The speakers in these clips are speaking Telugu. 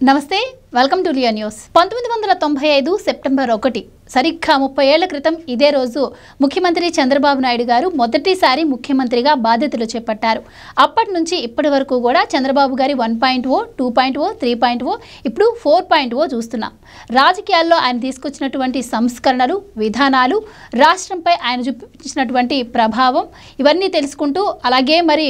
నమస్తే, welcome to Liya news. 1995 September 1 సరిగ్గా 30 ఏళ్ల క్రితం ఇదే రోజు ముఖ్యమంత్రి చంద్రబాబు నాయుడు గారు మొదటిసారి ముఖ్యమంత్రిగా బాధ్యతలు చేపట్టారు. అప్పటి నుంచి ఇప్పటి వరకు కూడా చంద్రబాబు గారి 1.0, 2.0, 3.0 ఇప్పుడు 4.0 చూస్తున్నాం. రాజకీయాల్లో ఆయన తీసుకొచ్చినటువంటి సంస్కరణలు, విధానాలు, రాష్ట్రంపై ఆయన చూపించినటువంటి ప్రభావం ఇవన్నీ తెలుసుకుంటూ, అలాగే మరి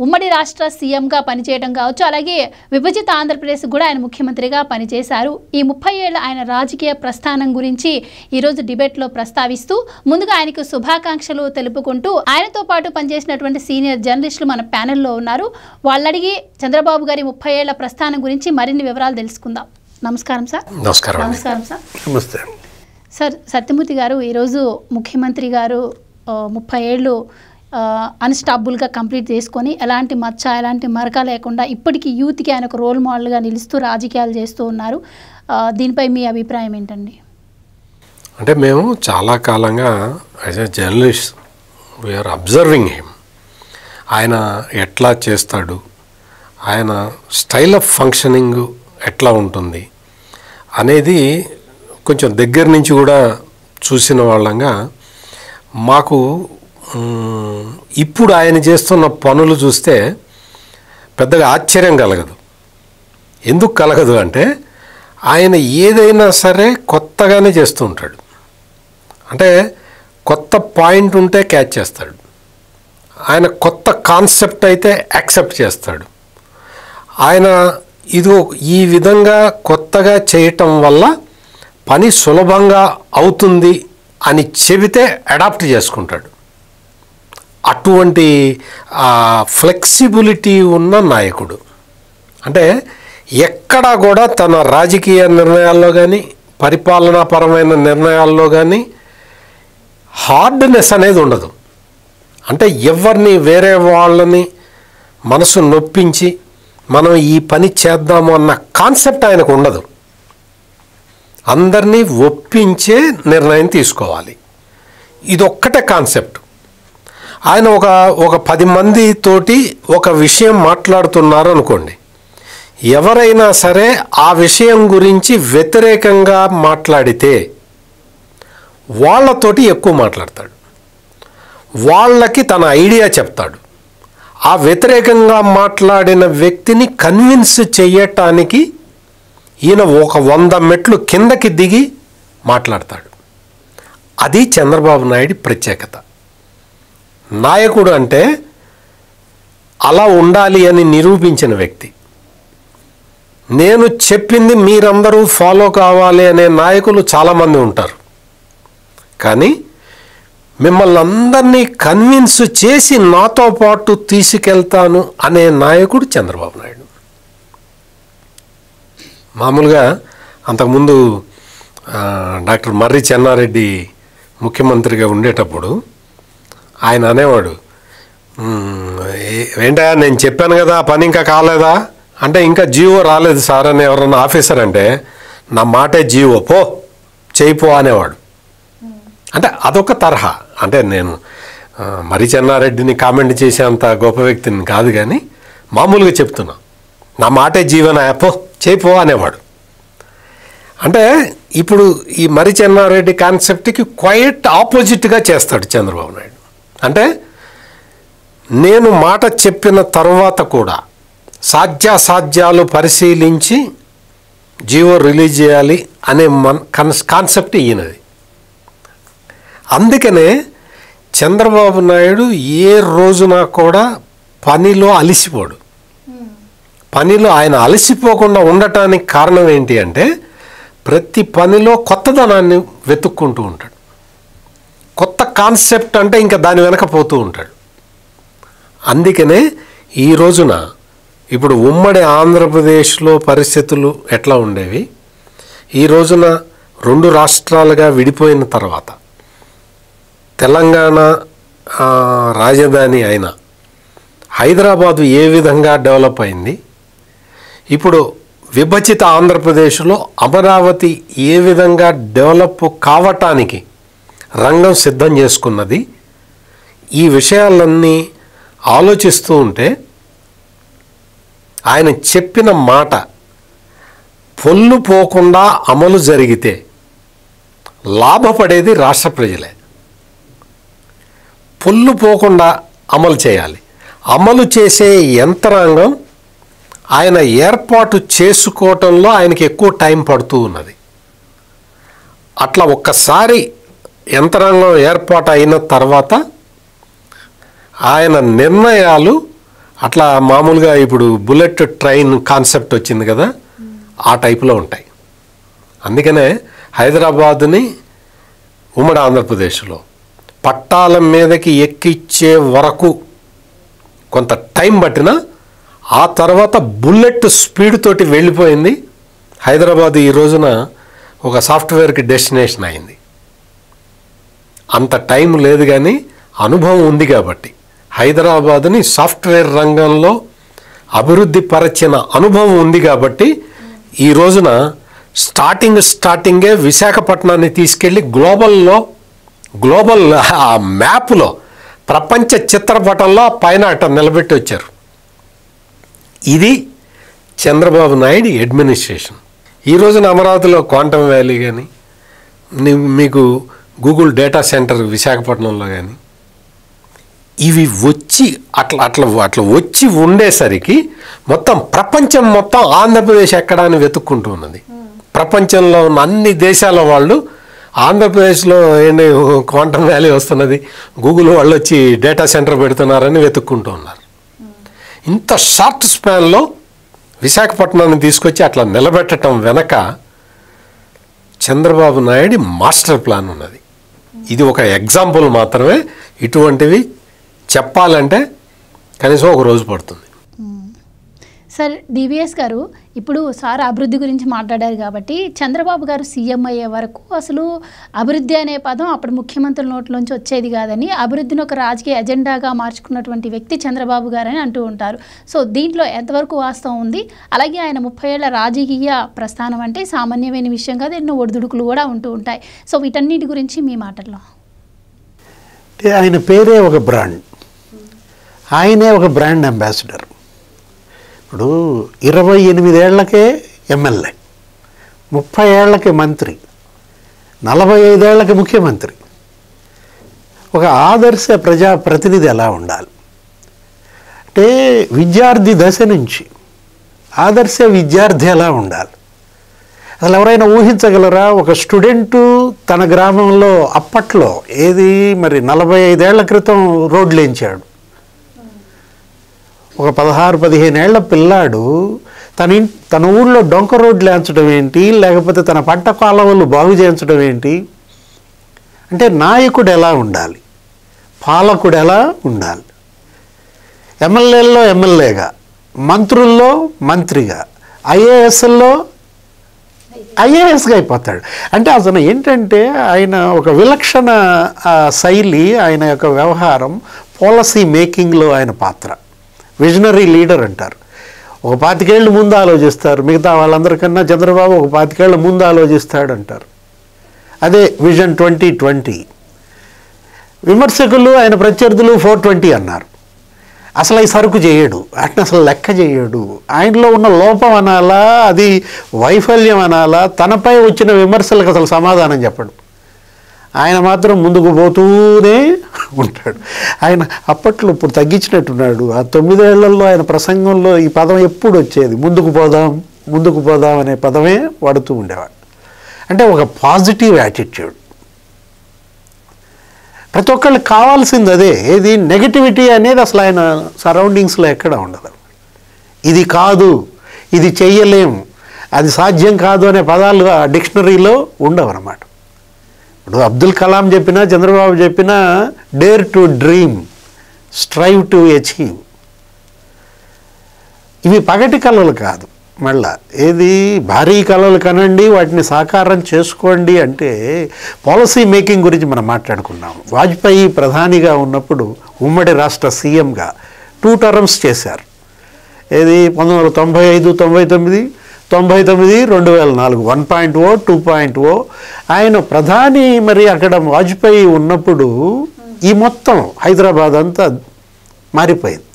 ఉమ్మడి రాష్ట్ర సీఎంగా పనిచేయడం కావచ్చు, అలాగే విభజిత ఆంధ్రప్రదేశ్ కూడా ఆయన ముఖ్యమంత్రిగా పనిచేశారు. ఈ 30 ఏళ్ల ఆయన రాజకీయ ప్రస్థానం గురించి ఈరోజు డిబేట్లో ప్రస్తావిస్తూ, ముందుగా ఆయనకు శుభాకాంక్షలు తెలుపుకుంటూ ఆయనతో పాటు పనిచేసినటువంటి సీనియర్ జర్నలిస్టులు మన ప్యానెల్లో ఉన్నారు. వాళ్ళడిగి చంద్రబాబు గారి 30 ఏళ్ల ప్రస్థానం గురించి మరిన్ని వివరాలు తెలుసుకుందాం. నమస్కారం సార్. నమస్కారం సార్. నమస్తే సార్, సత్యమూర్తి గారు, ఈరోజు ముఖ్యమంత్రి గారు 30 ఏళ్ళు అన్స్టాపుల్గా కంప్లీట్ చేసుకొని ఎలాంటి మచ్చ, ఎలాంటి మరక లేకుండా ఇప్పటికీ యూత్కి ఆయన ఒక రోల్ మోడల్గా నిలుస్తూ రాజకీయాలు చేస్తూ ఉన్నారు. దీనిపై మీ అభిప్రాయం ఏంటండి? అంటే మేము చాలా కాలంగా as a journalist we are observing him. ఆయన ఎట్లా చేస్తాడు, ఆయన స్టైల్ ఆఫ్ ఫంక్షనింగ్ ఎట్లా ఉంటుంది అనేది కొంచెం దగ్గర నుంచి కూడా చూసిన వాళ్ళంగా మాకు ఇప్పుడు ఆయన చేస్తున్న పనులు చూస్తే పెద్దగా ఆశ్చర్యం కలగదు. ఎందుకు కలగదు అంటే ఆయన ఏదైనా సరే కొత్తగానే చేస్తూ ఉంటాడు. అంటే కొత్త పాయింట్ ఉంటే క్యాచ్ చేస్తాడు. ఆయన కొత్త కాన్సెప్ట్ అయితే యాక్సెప్ట్ చేస్తాడు. ఆయన ఇదిగో ఈ విధంగా కొత్తగా చేయటం వల్ల పని సులభంగా అవుతుంది అని చెబితే అడాప్ట్ చేసుకుంటాడు. అటువంటి ఫ్లెక్సిబిలిటీ ఉన్న నాయకుడు. అంటే ఎక్కడా కూడా తన రాజకీయ నిర్ణయాల్లో కానీ, పరిపాలనాపరమైన నిర్ణయాల్లో కానీ హార్డ్నెస్ అనేది ఉండదు. అంటే ఎవరిని, వేరే వాళ్ళని మనసు నొప్పించి మనం ఈ పని చేద్దాము అన్న కాన్సెప్ట్ ఆయనకు ఉండదు. అందరినీ ఒప్పించే నిర్ణయం తీసుకోవాలి, ఇదొక్కటే కాన్సెప్ట్. ఆయన ఒక 10 మందితోటి ఒక విషయం మాట్లాడుతున్నారు అనుకోండి, ఎవరైనా సరే ఆ విషయం గురించి వ్యతిరేకంగా మాట్లాడితే వాళ్ళతోటి ఎక్కువ మాట్లాడతాడు, వాళ్ళకి తన ఐడియా చెప్తాడు. ఆ వ్యతిరేకంగా మాట్లాడిన వ్యక్తిని కన్విన్స్ చేయటానికి ఈయన ఒక 100 మెట్లు కిందకి దిగి మాట్లాడతాడు. అది చంద్రబాబు నాయుడు ప్రత్యేకత. నాయకుడు అంటే అలా ఉండాలి అని నిరూపించిన వ్యక్తి. నేను చెప్పింది మీరందరూ ఫాలో కావాలి అనే నాయకులు చాలామంది ఉంటారు, కానీ మిమ్మల్ని అందరినీ కన్విన్స్ చేసి నాతో పాటు తీసుకెళ్తాను అనే నాయకుడు చంద్రబాబు నాయుడు. మామూలుగా అంతకుముందు డాక్టర్ మర్రి చెన్నారెడ్డి ముఖ్యమంత్రిగా ఉండేటప్పుడు ఆయన అనేవాడు, ఏంటా నేను చెప్పాను కదా పని ఇంకా కాలేదా అంటే, ఇంకా జీవో రాలేదు సార్ అని ఎవరన్నా ఆఫీసర్ అంటే, నా మాటే జీవో, పో చేయిపో అనేవాడు. అంటే అదొక తరహా. అంటే నేను మర్రి చెన్నారెడ్డిని కామెంట్ చేసేంత గొప్ప వ్యక్తిని కాదు, కానీ మామూలుగా చెప్తున్నా, నా మాటే జీవన పో చేయిపో అనేవాడు. అంటే ఇప్పుడు ఈ మర్రి చెన్నారెడ్డి కాన్సెప్ట్కి క్వైట్ ఆపోజిట్గా చేస్తాడు చంద్రబాబు నాయుడు. అంటే నేను మాట చెప్పిన తర్వాత కూడా సాధ్యాసాధ్యాలు పరిశీలించి జీవో రిలీజ్ చేయాలి అనే కాన్సెప్ట్ ఈయనది. అందుకనే చంద్రబాబు నాయుడు ఏ రోజున కూడా పనిలో అలసిపోడు. పనిలో ఆయన అలసిపోకుండా ఉండటానికి కారణం ఏంటి అంటే, ప్రతి పనిలో కొత్తదనాన్ని వెతుక్కుంటూ ఉంటాడు. కొత్త కాన్సెప్ట్ అంటే ఇంకా దాని వెనక పోతూ ఉంటాడు. అందుకనే ఈ రోజున ఇప్పుడు ఉమ్మడి ఆంధ్రప్రదేశ్లో పరిస్థితులు ఎట్లా ఉండేవి, ఈ రోజున 2 రాష్ట్రాలుగా విడిపోయిన తర్వాత తెలంగాణ రాజధాని అయిన హైదరాబాదు ఏ విధంగా డెవలప్ అయింది, ఇప్పుడు విభజిత ఆంధ్రప్రదేశ్లో అమరావతి ఏ విధంగా డెవలప్ కావటానికి రంగం సిద్ధం చేసుకున్నది, ఈ విషయాలన్నీ ఆలోచిస్తూ ఉంటే ఆయన చెప్పిన మాట పొల్లు పోకుండా అమలు జరిగితే లాభపడేది రాష్ట్ర ప్రజలే. పొల్లు పోకుండా అమలు చేయాలి. అమలు చేసే యంత్రాంగం ఆయన ఏర్పాటు చేసుకోవటంలో ఆయనకి ఎక్కువ టైం పడుతూ ఉన్నది. అట్లా ఒక్కసారి యంత్రాంగం ఏర్పాటు అయిన తర్వాత ఆయన నిర్ణయాలు అట్లా మామూలుగా ఇప్పుడు బుల్లెట్ ట్రైన్ కాన్సెప్ట్ వచ్చింది కదా, ఆ టైపులో ఉంటాయి. అందుకనే హైదరాబాదుని ఉమ్మడి ఆంధ్రప్రదేశ్లో పట్టాల మీదకి ఎక్కిచ్చే వరకు కొంత టైం పట్టినా ఆ తర్వాత బుల్లెట్ స్పీడ్ తోటి వెళ్ళిపోయింది. హైదరాబాద్ ఈ రోజున ఒక సాఫ్ట్వేర్కి డెస్టినేషన్ అయింది. అంత టైం లేదు కానీ అనుభవం ఉంది కాబట్టి హైదరాబాదుని సాఫ్ట్వేర్ రంగంలో అభివృద్ధి పరిచిన అనుభవం ఉంది కాబట్టి ఈ రోజున స్టార్టింగే విశాఖపట్నాన్ని తీసుకెళ్ళి గ్లోబల్ మ్యాప్లో ప్రపంచ చిత్రపటంలో పైన అట్ట నిలబెట్టి వచ్చారు. ఇది చంద్రబాబు నాయుడు అడ్మినిస్ట్రేషన్. ఈ రోజున అమరావతిలో క్వాంటమ్ వ్యాలీ కానీ మీకు గూగుల్ డేటా సెంటర్ విశాఖపట్నంలో కానీ ఇవి వచ్చి అట్లా వచ్చి ఉండేసరికి మొత్తం ప్రపంచం మొత్తం ఆంధ్రప్రదేశ్ ఎక్కడా అని వెతుక్కుంటూ ఉన్నది. ప్రపంచంలో ఉన్న అన్ని దేశాల వాళ్ళు ఆంధ్రప్రదేశ్లో ఏంటి క్వాంటమ్ వ్యాలీ వస్తున్నది, గూగుల్ వాళ్ళు వచ్చి డేటా సెంటర్ పెడుతున్నారని వెతుక్కుంటూ ఉన్నారు. ఇంత షార్ట్ స్పాన్లో విశాఖపట్నాన్ని తీసుకొచ్చి అట్లా నిలబెట్టడం వెనక చంద్రబాబు నాయుడు మాస్టర్ ప్లాన్ ఉన్నది. ఇది ఒక ఎగ్జాంపుల్ మాత్రమే. ఇటువంటివి చెప్పాలంటే కనీసం ఒక రోజు పడుతుంది. సార్, డివిఎస్ గారు, ఇప్పుడు సార్ అభివృద్ధి గురించి మాట్లాడారు కాబట్టి చంద్రబాబు గారు సీఎం అయ్యే వరకు అసలు అభివృద్ధి అనే పదం అప్పుడు ముఖ్యమంత్రుల నోట్లోంచి వచ్చేది కాదని, అభివృద్ధిని ఒక రాజకీయ ఎజెండాగా మార్చుకున్నటువంటి వ్యక్తి చంద్రబాబు గారు అని అంటూ ఉంటారు. సో దీంట్లో ఎంతవరకు వాస్తవం ఉంది? అలాగే ఆయన 30 ఏళ్ల రాజకీయ ప్రస్థానం అంటే సామాన్యమైన విషయం కాదు, ఎన్నో ఒడిదుడుకులు కూడా ఉంటూ ఉంటాయి. సో వీటన్నిటి గురించి మీ మాటల్లో. ఆయన పేరే ఒక బ్రాండ్, ఆయనే ఒక బ్రాండ్ అంబాసిడర్. ఇప్పుడు 28 ఏళ్లకే ఎమ్మెల్యే, 30 ఏళ్లకి మంత్రి, 45 ఏళ్లకి ముఖ్యమంత్రి. ఒక ఆదర్శ ప్రజాప్రతినిధి ఎలా ఉండాలి అంటే విద్యార్థి దశ నుంచి ఆదర్శ విద్యార్థి ఎలా ఉండాలి అసలు ఎవరైనా ఊహించగలరా? ఒక స్టూడెంటు తన గ్రామంలో అప్పట్లో ఏది మరి 45 ఏళ్ల క్రితం రోడ్లు వేయించాడు. ఒక 16-15 ఏళ్ల పిల్లాడు తన ఊళ్ళో డొంక రోడ్లు వేయించడం ఏంటి, లేకపోతే తన పంట కాలువలు బాగు చేయించడం ఏంటి? అంటే నాయకుడు ఎలా ఉండాలి, పాలకుడు ఎలా ఉండాలి, ఎమ్మెల్యేల్లో ఎమ్మెల్యేగా, మంత్రుల్లో మంత్రిగా, ఐఏఎస్లో ఐఏఎస్గా అయిపోతాడు. అంటే అసలు ఏంటంటే ఆయన ఒక విలక్షణ శైలి, ఆయన యొక్క వ్యవహారం, పాలసీ మేకింగ్లో ఆయన పాత్ర. విజనరీ లీడర్ అంటారు. ఒక 25 ఏళ్ళు ముందు ఆలోచిస్తారు, మిగతా వాళ్ళందరికన్నా చంద్రబాబు ఒక 25 ఏళ్ళ ముందు ఆలోచిస్తాడు అంటారు. అదే విజన్ 2020. విమర్శకులు ఆయన ప్రత్యర్థులు 420 అన్నారు. అసలు ఈ సరుకు చేయడు, అంటే అసలు లెక్క చేయడు. ఆయనలో ఉన్న లోపం అనాలా, అది వైఫల్యం అనాలా, తనపై వచ్చిన విమర్శలకు అసలు సమాధానం చెప్పడు. ఆయన మాత్రం ముందుకు పోతూనే ఉంటాడు. ఆయన అప్పట్లో ఇప్పుడు తగ్గించినట్టున్నాడు. ఆ 9 ఏళ్లలో ఆయన ప్రసంగంలో ఈ పదం ఎప్పుడు వచ్చేది, ముందుకు పోదాం అనే పదమే వాడుతూ ఉండేవాడు. అంటే ఒక పాజిటివ్ యాటిట్యూడ్. ప్రతి ఒక్కళ్ళకి కావాల్సింది అదే. ఏది నెగటివిటీ అనేది అసలు ఆయన సరౌండింగ్స్లో ఎక్కడ ఉండదు. ఇది కాదు, ఇది చెయ్యలేము, అది సాధ్యం కాదు అనే పదాలు ఆ డిక్షనరీలో ఉండవు అన్నమాట. ఇప్పుడు అబ్దుల్ కలాం చెప్పినా, చంద్రబాబు చెప్పినా dare to dream, strive to achieve. ఇవి పగటి కళలు కాదు. మళ్ళా ఏది భారీ కళలు కనండి, వాటిని సాకారం చేసుకోండి. అంటే పాలసీ మేకింగ్ గురించి మనం మాట్లాడుకున్నాము. వాజ్పేయి ప్రధానిగా ఉన్నప్పుడు ఉమ్మడి రాష్ట్ర సీఎంగా 2 టర్మ్స్ చేశారు. ఏది 1995, 99, 2004 1.0, 2.0. ఆయన ప్రధాని మరి అక్కడ వాజ్పేయి ఉన్నప్పుడు ఈ మొత్తం హైదరాబాద్ అంతా మారిపోయింది.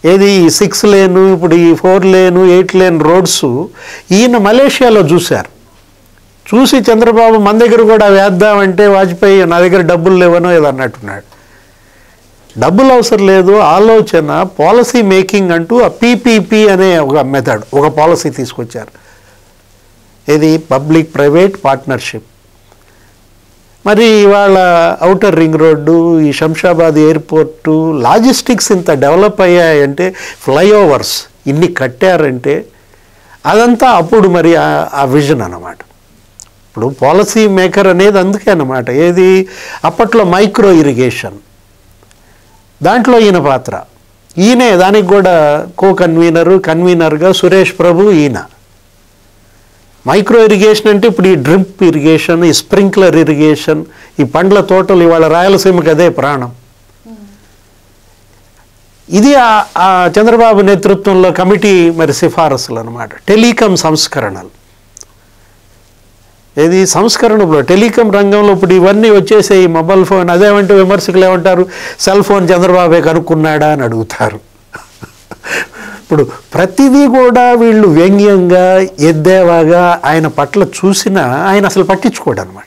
ఏది 6 లేను, ఇప్పుడు ఈ 4 లేను 8 లేన్ రోడ్స్ ఈయన మలేషియాలో చూశారు. చూసి చంద్రబాబు మన దగ్గర కూడా వేద్దామంటే వాజ్పేయి నా దగ్గర డబ్బులు లేవనో ఏదో అన్నట్టున్నాడు. డబ్బులు అవసరం లేదు, ఆలోచన పాలసీ మేకింగ్ అంటూ ఆ PPP అనే ఒక మెథడ్, ఒక పాలసీ తీసుకొచ్చారు. ఇది పబ్లిక్ ప్రైవేట్ పార్ట్నర్షిప్. మరి ఇవాళ ఔటర్ రింగ్ రోడ్డు, ఈ శంషాబాద్ ఎయిర్పోర్టు, లాజిస్టిక్స్ ఇంత డెవలప్ అయ్యాయంటే, ఫ్లైఓవర్స్ ఇన్ని కట్టారంటే అదంతా అప్పుడు మరి ఆ విజన్ అన్నమాట. ఇప్పుడు పాలసీ మేకర్ అనేది అందుకే అన్నమాట. ఏది అప్పట్లో మైక్రో ఇరిగేషన్, దాంట్లో ఈయన పాత్ర. ఈయనే దానికి కూడా కన్వీనర్గా సురేష్ ప్రభు ఈయన. మైక్రో ఇరిగేషన్ అంటే ఇప్పుడు ఈ డ్రిప్ ఇరిగేషన్, ఈ స్ప్రింక్లర్ ఇరిగేషన్, ఈ పండ్ల తోటలు ఇవాళ రాయలసీమకి అదే ప్రాణం. ఇది ఆ చంద్రబాబు నేతృత్వంలో కమిటీ మరి సిఫారసులు అన్నమాట. టెలికాం సంస్కరణలు, ఏది సంస్కరణలో టెలికాం రంగంలో ఇప్పుడు ఇవన్నీ వచ్చేసే ఈ మొబైల్ ఫోన్, అదేమంటే విమర్శకులు ఏమంటారు, సెల్ ఫోన్ చంద్రబాబే కనుక్కున్నాడా అని అడుగుతారు. ఇప్పుడు ప్రతిదీ కూడా వీళ్ళు వ్యంగ్యంగా ఎద్దేవాగా ఆయన పట్ల చూసినా ఆయన అసలు పట్టించుకోడు అనమాట.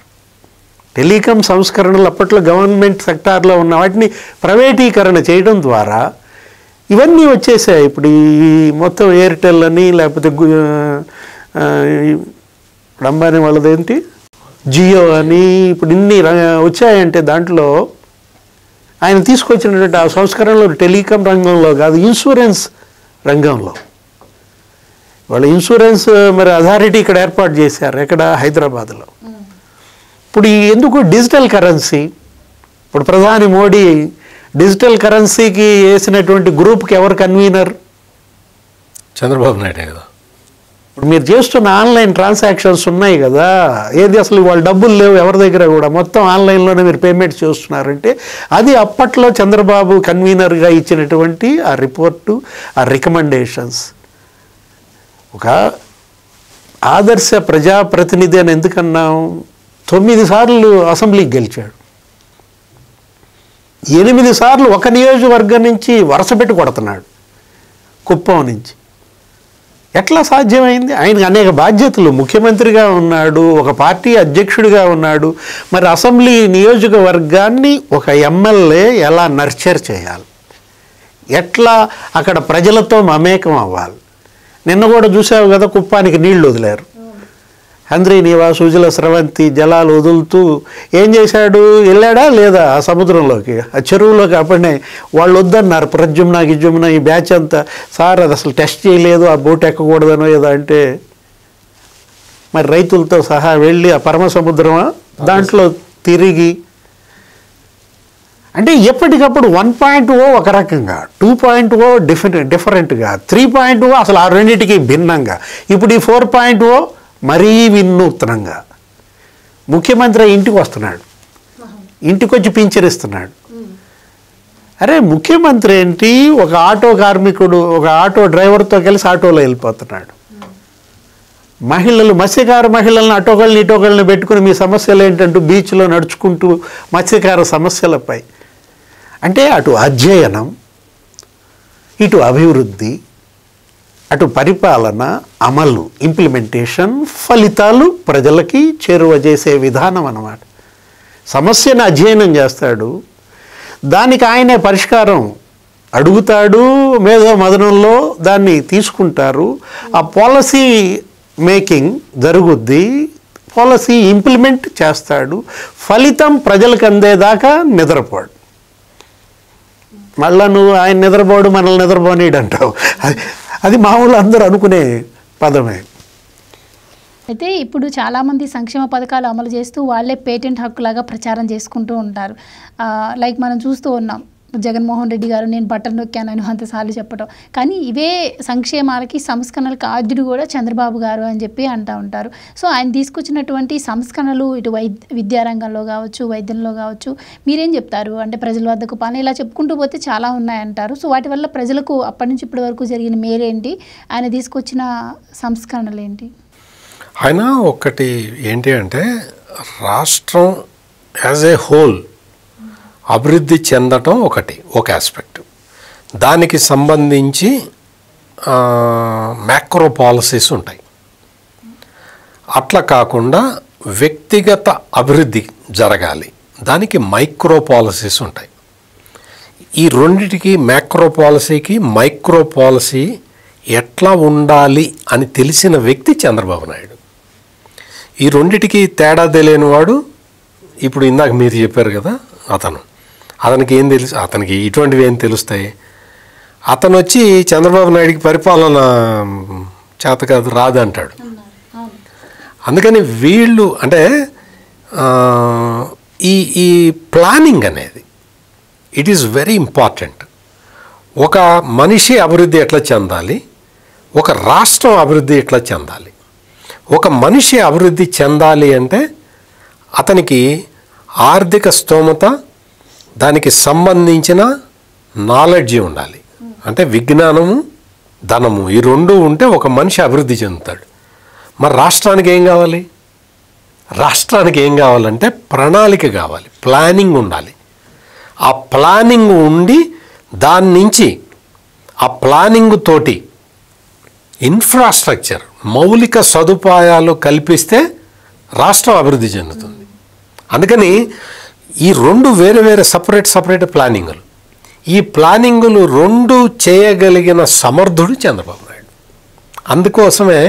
టెలికాం సంస్కరణలు అప్పట్లో గవర్నమెంట్ సెక్టార్లో ఉన్న వాటిని ప్రైవేటీకరణ చేయడం ద్వారా ఇవన్నీ వచ్చేసాయి. ఇప్పుడు ఈ మొత్తం ఎయిర్టెల్ అని, లేకపోతే అంబానీ వాళ్ళదేంటి జియో అని, ఇప్పుడు ఇన్ని వచ్చాయంటే దాంట్లో ఆయన తీసుకొచ్చినటువంటి ఆ సంస్కరణలు టెలికాం రంగంలో కాదు, ఇన్సూరెన్స్ రంగంలో. వాళ్ళ ఇన్సూరెన్స్ మరి అథారిటీ ఇక్కడ ఏర్పాటు చేశారు, ఎక్కడ హైదరాబాద్లో. ఇప్పుడు ఎందుకు డిజిటల్ కరెన్సీ, ఇప్పుడు ప్రధాని మోడీ డిజిటల్ కరెన్సీకి వేసినటువంటి గ్రూప్కి ఎవరు కన్వీనర్? చంద్రబాబు నాయుడే కదా. ఇప్పుడు మీరు చేస్తున్న ఆన్లైన్ ట్రాన్సాక్షన్స్ ఉన్నాయి కదా, ఏది అసలు వాళ్ళ డబ్బులు లేవు ఎవరి దగ్గర కూడా, మొత్తం ఆన్లైన్లోనే మీరు పేమెంట్ చేస్తున్నారంటే అది అప్పట్లో చంద్రబాబు కన్వీనర్గా ఇచ్చినటువంటి ఆ రిపోర్టు, ఆ రికమెండేషన్స్. ఒక ఆదర్శ ప్రజాప్రతినిధి అని ఎందుకన్నాం? 9 సార్లు అసెంబ్లీకి గెలిచాడు, 8 సార్లు ఒక నియోజకవర్గం నుంచి వరుస పెట్టి కొడుతున్నాడు, కుప్పం నుంచి. ఎట్లా సాధ్యమైంది? ఆయనకు అనేక బాధ్యతలు, ముఖ్యమంత్రిగా ఉన్నాడు, ఒక పార్టీ అధ్యక్షుడిగా ఉన్నాడు. మరి అసెంబ్లీ నియోజకవర్గాన్ని ఒక ఎమ్మెల్యే ఎలా నర్చర్ చేయాలి, ఎట్లా అక్కడ ప్రజలతో మమేకం అవ్వాలి. నిన్న కూడా చూసావు కదా, కుప్పానికి నీళ్లు వదిలారు. హంద్రీ నీవా సుజల స్రవంతి జలాలు వదులుతూ ఏం చేశాడు? వెళ్ళాడా లేదా ఆ సముద్రంలోకి, ఆ చెరువులోకి? అప్పుడే వాళ్ళు వద్దన్నారు, ప్రద్యుమ్న ఈ బ్యాచ్ అంతా, సార్ అది అసలు టెస్ట్ చేయలేదు, ఆ బోట్ ఎక్కకూడదనో ఏదో అంటే, మరి రైతులతో సహా వెళ్ళి ఆ పరమ సముద్రమా దాంట్లో తిరిగి, అంటే ఎప్పటికప్పుడు 1.0 ఒక రకంగా, 2.0 డిఫరెంట్గా, 3.0 అసలు ఆ రెండింటికి భిన్నంగా, ఇప్పుడు ఈ 4.0 మరీ వినూత్నంగా. ముఖ్యమంత్రి ఇంటికి వస్తున్నాడు, ఇంటికి వచ్చి పింఛనిస్తున్నాడు. అరే ముఖ్యమంత్రి ఏంటి, ఒక ఆటో కార్మికుడు, ఒక ఆటో డ్రైవర్తో కలిసి ఆటోలో వెళ్ళిపోతున్నాడు. మహిళలు, మత్స్యకార మహిళలను ఇటోకల్ని పెట్టుకుని మీ సమస్యలు ఏంటంటూ బీచ్లో నడుచుకుంటూ మత్స్యకార సమస్యలపై. అంటే అటు అధ్యయనం, ఇటు అభివృద్ధి, అటు పరిపాలన, అమలు, ఇంప్లిమెంటేషన్, ఫలితాలు ప్రజలకి చేరువ చేసే విధానం అన్నమాట. సమస్యను అధ్యయనం చేస్తాడు, దానికి ఆయనే పరిష్కారం అడుగుతాడు, మేధో మదనంలో దాన్ని తీసుకుంటారు, ఆ పాలసీ మేకింగ్ జరుగుద్ది, పాలసీ ఇంప్లిమెంట్ చేస్తాడు, ఫలితం ప్రజలకు అందేదాకా నిద్రపోడు. మళ్ళా నువ్వు ఆయన నిద్రపోడు మనల్ని నిద్రపోనీడు అంటావు, అది మామూలు అందరూ అనుకునే పదమే. అయితే ఇప్పుడు చాలామంది సంక్షేమ పథకాలు అమలు చేస్తూ వాళ్ళే పేటెంట్ హక్కులాగా ప్రచారం చేసుకుంటూ ఉంటారు. లైక్ మనం చూస్తూ ఉన్నాం, జగన్మోహన్ రెడ్డి గారు నేను బటన్ నొక్కానని అంతసార్లు చెప్పడం. కానీ ఇవే సంక్షేమాలకి సంస్కరణలకు ఆద్యుడు కూడా చంద్రబాబు గారు అని చెప్పి అంటూ ఉంటారు. సో ఆయన తీసుకొచ్చినటువంటి సంస్కరణలు ఇటు విద్యారంగంలో కావచ్చు, వైద్యంలో కావచ్చు, మీరేం చెప్తారు? అంటే ప్రజల వద్దకు పాలన ఇలా చెప్పుకుంటూ పోతే చాలా ఉన్నాయంటారు. సో వాటి వల్ల ప్రజలకు అప్పటి నుంచి ఇప్పటి వరకు జరిగిన మేరేంటి, ఆయన తీసుకొచ్చిన సంస్కరణలు ఏంటి? ఆయన ఒకటి ఏంటి అంటే, రాష్ట్రం యాజ్ ఏ హోల్ అభివృద్ధి చెందటం ఒక ఆస్పెక్ట్, దానికి సంబంధించి మ్యాక్రో పాలసీస్ ఉంటాయి. అట్లా కాకుండా వ్యక్తిగత అభివృద్ధి జరగాలి, దానికి మైక్రో పాలసీస్ ఉంటాయి. ఈ రెండిటికి మ్యాక్రో పాలసీకి మైక్రో పాలసీ ఎట్లా ఉండాలి అని తెలిసిన వ్యక్తి చంద్రబాబు నాయుడు. ఈ రెండిటికి తేడా తెలియనివాడు ఇప్పుడు ఇందాక మీరు చెప్పారు కదా అతనికి ఏం తెలుసు, అతనికి ఇటువంటివి ఏం తెలుస్తాయి. అతను వచ్చి చంద్రబాబు నాయుడికి పరిపాలన చేత కాదు రాదు అంటాడు. అందుకని వీళ్ళు అంటే ఈ ప్లానింగ్ అనేది ఇట్ ఈస్ వెరీ ఇంపార్టెంట్. ఒక మనిషి అభివృద్ధి ఎట్లా చెందాలి, ఒక రాష్ట్రం అభివృద్ధి ఎట్లా చెందాలి. ఒక మనిషి అభివృద్ధి చెందాలి అంటే అతనికి ఆర్థిక స్తోమత, దానికి సంబంధించిన నాలెడ్జి ఉండాలి. అంటే విజ్ఞానము, ధనము, ఈ రెండు ఉంటే ఒక మనిషి అభివృద్ధి చెందుతాడు. మరి రాష్ట్రానికి ఏం కావాలి? రాష్ట్రానికి ఏం కావాలంటే ప్రణాళిక కావాలి, ప్లానింగ్ ఉండాలి. ఆ ప్లానింగ్ ఉండి దాని నుంచి ఆ ప్లానింగ్ తోటి ఇన్ఫ్రాస్ట్రక్చర్, మౌలిక సదుపాయాలు కల్పిస్తే రాష్ట్రం అభివృద్ధి చెందుతుంది. అందుకని ఈ రెండు వేరే వేరే సపరేట్ ప్లానింగులు. ఈ ప్లానింగులు రెండు చేయగలిగిన సమర్థుడు చంద్రబాబు నాయుడు. అందుకోసమే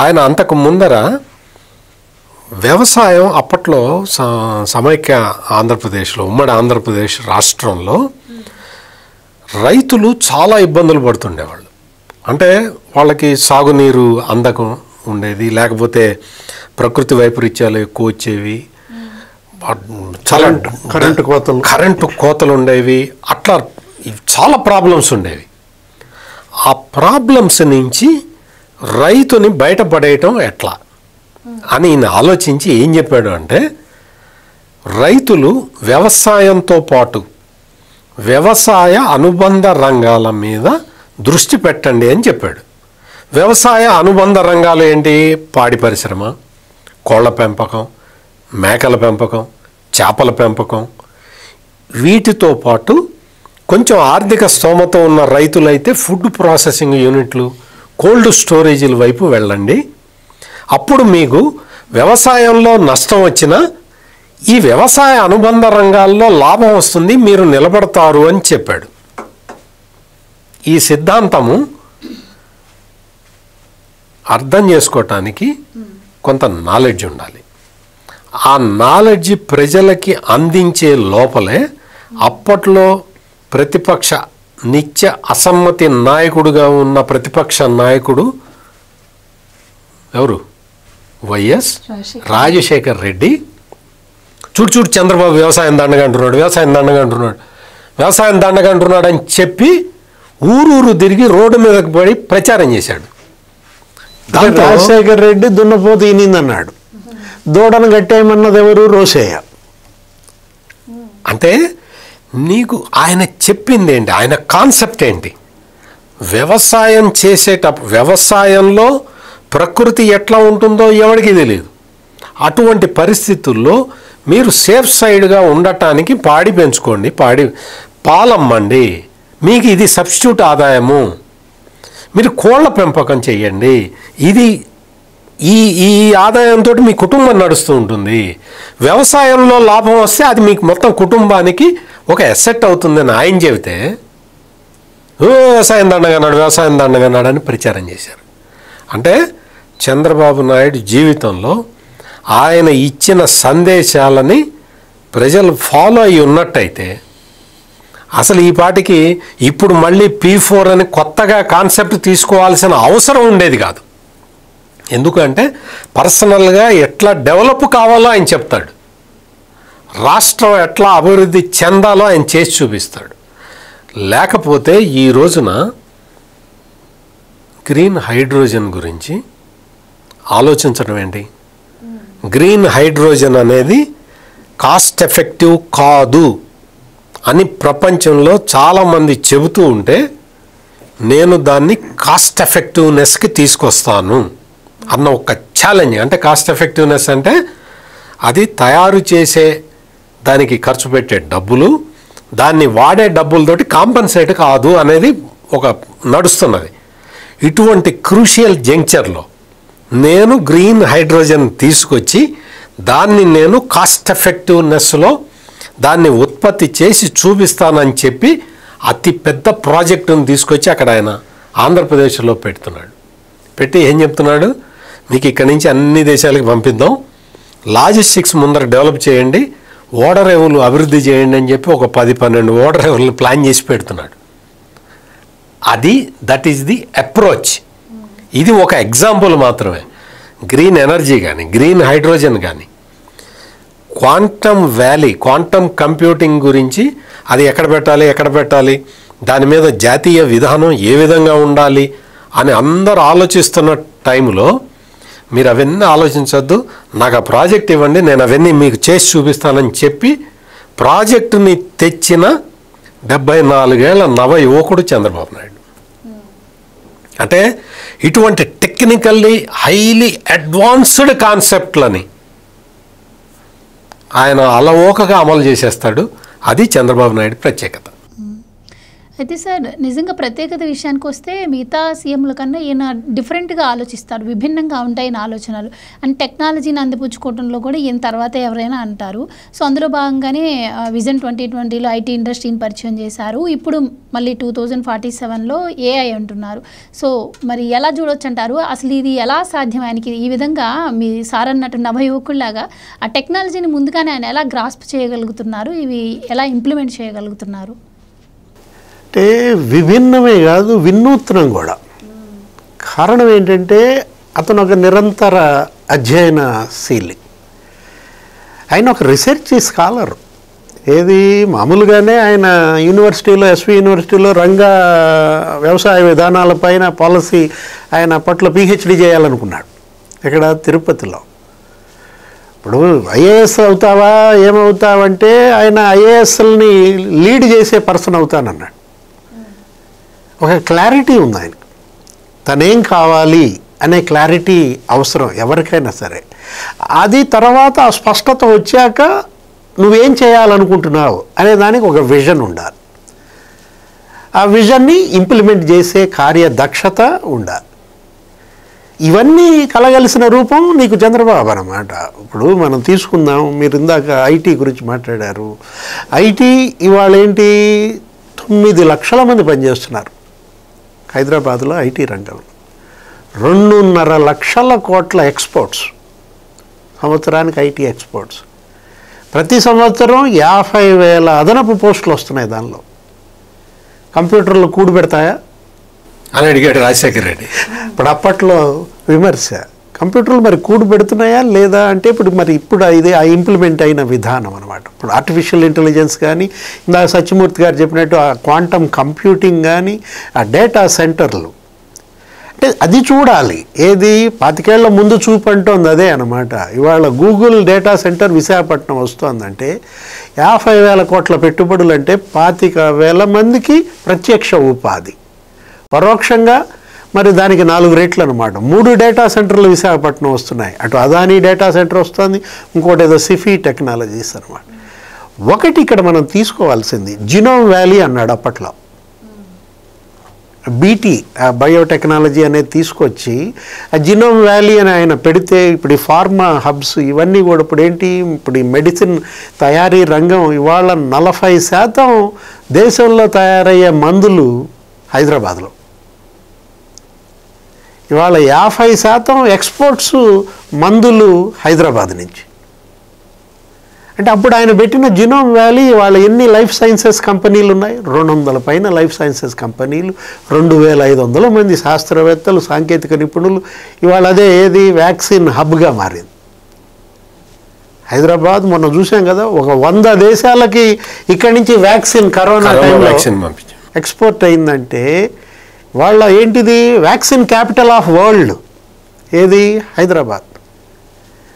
ఆయన అంతకు ముందర వ్యవసాయం అప్పట్లో సమైక్య ఆంధ్రప్రదేశ్లో, ఉమ్మడి ఆంధ్రప్రదేశ్ రాష్ట్రంలో రైతులు చాలా ఇబ్బందులు పడుతుండేవాళ్ళు. అంటే వాళ్ళకి సాగునీరు అందకం ఉండేది, లేకపోతే ప్రకృతి వైపరీత్యాలు ఎక్కువ వచ్చేవి, కరెంటు కోతలు ఉండేవి, అట్లా చాలా ప్రాబ్లమ్స్ ఉండేవి. ఆ ప్రాబ్లమ్స్ నుంచి రైతుని బయటపడేయటం ఎట్లా అని ఈయన ఆలోచించి ఏం చెప్పాడు అంటే, రైతులు వ్యవసాయంతో పాటు వ్యవసాయ అనుబంధ రంగాల మీద దృష్టి పెట్టండి అని చెప్పాడు. వ్యవసాయ అనుబంధ రంగాలు ఏంటి? పాడి పరిశ్రమ, కోళ్ల పెంపకం, మేకల పెంపకం, చేపల పెంపకం. వీటితో పాటు కొంచెం ఆర్థిక స్తోమత ఉన్న రైతులైతే ఫుడ్ ప్రాసెసింగ్ యూనిట్లు, కోల్డ్ స్టోరేజీల వైపు వెళ్ళండి. అప్పుడు మీకు వ్యవసాయంలో నష్టం వచ్చినా ఈ వ్యవసాయ అనుబంధ రంగాల్లో లాభం వస్తుంది, మీరు నిలబడతారు అని చెప్పాడు. ఈ సిద్ధాంతము అర్థం చేసుకోవటానికి కొంత నాలెడ్జ్ ఉండాలి. ఆ నాలెడ్జ్ ప్రజలకి అందించే లోపలే అప్పట్లో ప్రతిపక్ష నిత్య అసమ్మతి నాయకుడుగా ఉన్న ప్రతిపక్ష నాయకుడు ఎవరు? వైఎస్ రాజశేఖర్ రెడ్డి. చూడు చంద్రబాబు వ్యవసాయం దండగా అంటున్నాడు అని చెప్పి ఊరూరు తిరిగి రోడ్డు మీదకి పడి ప్రచారం చేశాడు. దాంతో రాజశేఖర్ రెడ్డి దున్నపోతు ఈనిందన్నాడు. దూడను గట్టేయమన్నది ఎవరు? రోసయ్య. అంటే నీకు ఆయన చెప్పింది ఏంటి, ఆయన కాన్సెప్ట్ ఏంటి? వ్యవసాయం చేసేటప్పుడు వ్యవసాయంలో ప్రకృతి ఎట్లా ఉంటుందో ఎవరికి తెలియదు. అటువంటి పరిస్థితుల్లో మీరు సేఫ్ సైడ్గా ఉండటానికి పాడి పెంచుకోండి, పాలమ్మండి, మీకు ఇది సబ్స్టిట్యూట్ ఆదాయము. మీరు కోళ్ల పెంపకం చేయండి, ఇది ఈ ఆదాయంతో మీ కుటుంబం నడుస్తూ ఉంటుంది. వ్యవసాయంలో లాభం వస్తే అది మీకు మొత్తం కుటుంబానికి ఒక అసెట్ అవుతుందని ఆయన చెబితే వ్యవసాయం దండగన్నాడు అని ప్రచారం చేశారు. అంటే చంద్రబాబు నాయుడు జీవితంలో ఆయన ఇచ్చిన సందేశాలని ప్రజలు ఫాలో అయ్యి ఉన్నట్టయితే అసలు ఈ పాటికి ఇప్పుడు మళ్ళీ P4 అని కొత్తగా కాన్సెప్ట్ తీసుకోవాల్సిన అవసరం ఉండేది కాదు. ఎందుకంటే పర్సనల్గా ఎట్లా డెవలప్ కావాలో ఆయన చెప్తాడు, రాష్ట్రం ఎట్లా అభివృద్ధి చెందాలో ఆయన చేసి చూపిస్తాడు. లేకపోతే ఈ రోజున గ్రీన్ హైడ్రోజన్ గురించి ఆలోచించడం ఏంటి? గ్రీన్ హైడ్రోజన్ అనేది కాస్ట్ ఎఫెక్టివ్ కాదు అని ప్రపంచంలో చాలామంది చెబుతూ ఉంటే నేను దాన్ని కాస్ట్ ఎఫెక్టివ్నెస్కి తీసుకొస్తాను అన్న ఒక ఛాలెంజ్. అంటే కాస్ట్ ఎఫెక్టివ్నెస్ అంటే అది తయారు చేసే దానికి ఖర్చు పెట్టే డబ్బులు, దాన్ని వాడే డబ్బులతోటి కాంపన్సేట్ కాదు అనేది ఒక నడుస్తున్నది. ఇటువంటి క్రూషియల్ జంక్చర్లో నేను గ్రీన్ హైడ్రోజన్ తీసుకొచ్చి దాన్ని నేను కాస్ట్ ఎఫెక్టివ్నెస్లో దాన్ని ఉత్పత్తి చేసి చూపిస్తానని చెప్పి అతి పెద్ద ప్రాజెక్టును తీసుకొచ్చి అక్కడ ఆయన ఆంధ్రప్రదేశ్లో పెడుతున్నాడు. పెట్టి ఏం చెప్తున్నాడు, మీకు ఇక్కడి నుంచి అన్ని దేశాలకు పంపిద్దాం, లాజిస్టిక్స్ ముందర డెవలప్ చేయండి, ఓడరేవులు అభివృద్ధి చేయండి అని చెప్పి ఒక 10-12 ఓడరేవులను ప్లాన్ చేసి పెడుతున్నాడు. That is the approach. ఇది ఒక ఎగ్జాంపుల్ మాత్రమే. గ్రీన్ ఎనర్జీ కానీ, గ్రీన్ హైడ్రోజన్ కానీ, క్వాంటమ్ వ్యాలీ, క్వాంటమ్ కంప్యూటింగ్ గురించి అది ఎక్కడ పెట్టాలి, దాని మీద జాతీయ విధానం ఏ విధంగా ఉండాలి అని అందరూ ఆలోచిస్తున్న టైంలో మీరు అవన్నీ ఆలోచించొద్దు, నాకు ఆ ప్రాజెక్ట్ ఇవ్వండి, నేను అవన్నీ మీకు చేసి చూపిస్తానని చెప్పి ప్రాజెక్టుని తెచ్చిన 74 ఏళ్ల నవ యువకుడు చంద్రబాబు నాయుడు. అంటే ఇటువంటి టెక్నికల్లీ హైలీ అడ్వాన్స్డ్ కాన్సెప్ట్లని ఆయన అలవోకగా అమలు చేసేస్తాడు. అది చంద్రబాబు నాయుడు ప్రత్యేకత. అయితే సార్, నిజంగా ప్రత్యేకత విషయానికి వస్తే మిగతా సీఎంల కన్నా ఈయన డిఫరెంట్గా ఆలోచిస్తారు, విభిన్నంగా ఉంటాయి ఆలోచనలు. అండ్ టెక్నాలజీని అందిపుచ్చుకోవడంలో కూడా ఈయన తర్వాత ఎవరైనా అంటారు. సో అందులో భాగంగానే విజన్ 2020లో ఐటీ ఇండస్ట్రీని పరిచయం చేశారు. ఇప్పుడు మళ్ళీ 2047లో ఏఐ అంటున్నారు. సో మరి ఎలా చూడొచ్చు అంటారు? అసలు ఇది ఎలా సాధ్యం ఆయనకి ఈ విధంగా మీ సార్ అన్నట్టు నవయువకుల్లాగా ఆ టెక్నాలజీని ముందుగానే ఆయన ఎలా గ్రాస్ప్ చేయగలుగుతున్నారు, ఇవి ఎలా ఇంప్లిమెంట్ చేయగలుగుతున్నారు? అంటే విభిన్నమే కాదు, వినూత్నం కూడా. కారణం ఏంటంటే అతను ఒక నిరంతర అధ్యయనశీలి. ఆయన ఒక రీసెర్చ్ స్కాలర్. మామూలుగానే ఆయన యూనివర్సిటీలో, ఎస్వి యూనివర్సిటీలో వ్యవసాయ విధానాలపైన పాలసీ ఆయన అప్పట్లో పిహెచ్డి చేయాలనుకున్నాడు. ఇక్కడ తిరుపతిలో. ఇప్పుడు ఐఏఎస్ అవుతావా ఏమవుతావంటే ఆయన ఐఏఎస్ని లీడ్ చేసే పర్సన్ అవుతానన్నాడు. ఒక క్లారిటీ ఉంది ఆయనకు, తనేం కావాలి అనే క్లారిటీ అవసరం ఎవరికైనా సరే. అది తర్వాత ఆ స్పష్టత వచ్చాక నువ్వేం చేయాలనుకుంటున్నావు అనే దానికి ఒక విజన్ ఉండాలి. ఆ విజన్ని ఇంప్లిమెంట్ చేసే కార్యదక్షత ఉండాలి. ఇవన్నీ కలగలిసిన రూపం నీకు చంద్రబాబు అన్నమాట. ఇప్పుడు మనం తీసుకుందాం, మీరు ఇందాక ఐటీ గురించి మాట్లాడారు. ఐటీ ఇవాళ 9 లక్షల మంది పనిచేస్తున్నారు హైదరాబాద్లో ఐటీ రంగంలో. 2.5 లక్షల కోట్ల ఎక్స్పోర్ట్స్ సంవత్సరానికి, ఐటీ ఎక్స్పోర్ట్స్. ప్రతి సంవత్సరం 50,000 అదనపు పోస్టులు వస్తున్నాయి. దానిలో కంప్యూటర్లు కూడు పెడతాయా అని అడిగాడు రాజశేఖర్ రెడ్డి. ఇప్పుడు అప్పట్లో విమర్శ, కంప్యూటర్లు మరి కూడు పెడుతున్నాయా లేదా అంటే ఇప్పుడు ఇదే ఆ ఇంప్లిమెంట్ అయిన విధానం అనమాట. ఇప్పుడు ఆర్టిఫిషియల్ ఇంటెలిజెన్స్ కానీ, ఇందాక సత్యమూర్తి గారు చెప్పినట్టు ఆ క్వాంటమ్ కంప్యూటింగ్ కానీ, ఆ డేటా సెంటర్లు, అంటే అది చూడాలి. 25 ఏళ్ల ముందు చూపు అంటోంది అదే అనమాట. ఇవాళ గూగుల్ డేటా సెంటర్ విశాఖపట్నం వస్తోందంటే 50,000 కోట్ల పెట్టుబడులు, అంటే 25,000 మందికి ప్రత్యక్ష ఉపాధి, పరోక్షంగా మరి దానికి 4 రెట్లు అనమాట. 3 డేటా సెంటర్లు విశాఖపట్నం వస్తున్నాయి. అటు అదానీ డేటా సెంటర్ వస్తుంది, ఇంకోటి ఏదో సిఫీ టెక్నాలజీస్ అనమాట. ఒకటి ఇక్కడ మనం తీసుకోవాల్సింది, జినోమ్ వ్యాలీ అన్నాడు అప్పట్లో. బీటీ బయోటెక్నాలజీ అనేది తీసుకొచ్చి ఆ జినోమ్ వ్యాలీ అని ఆయన పెడితే, ఇప్పుడు ఈ ఫార్మా హబ్స్ ఇవన్నీ కూడా ఇప్పుడు ఈ మెడిసిన్ తయారీ రంగం ఇవాళ 40% దేశంలో తయారయ్యే మందులు హైదరాబాద్లో. ఇవాళ 50% ఎక్స్పోర్ట్స్ మందులు హైదరాబాద్ నుంచి. అంటే అప్పుడు ఆయన పెట్టిన జినోమ్ వ్యాలీ ఇవాళ ఎన్ని లైఫ్ సైన్సెస్ కంపెనీలు ఉన్నాయి? 200 పైన లైఫ్ సైన్సెస్ కంపెనీలు, 2500 మంది శాస్త్రవేత్తలు, సాంకేతిక నిపుణులు. ఇవాళ అదే వ్యాక్సిన్ హబ్గా మారింది హైదరాబాద్. మొన్న చూసాం కదా, ఒక 100 దేశాలకి ఇక్కడి నుంచి వ్యాక్సిన్ కరోనా టైంలో ఎక్స్పోర్ట్ అయిందంటే వాళ్ళ vaccine capital of world Hyderabad.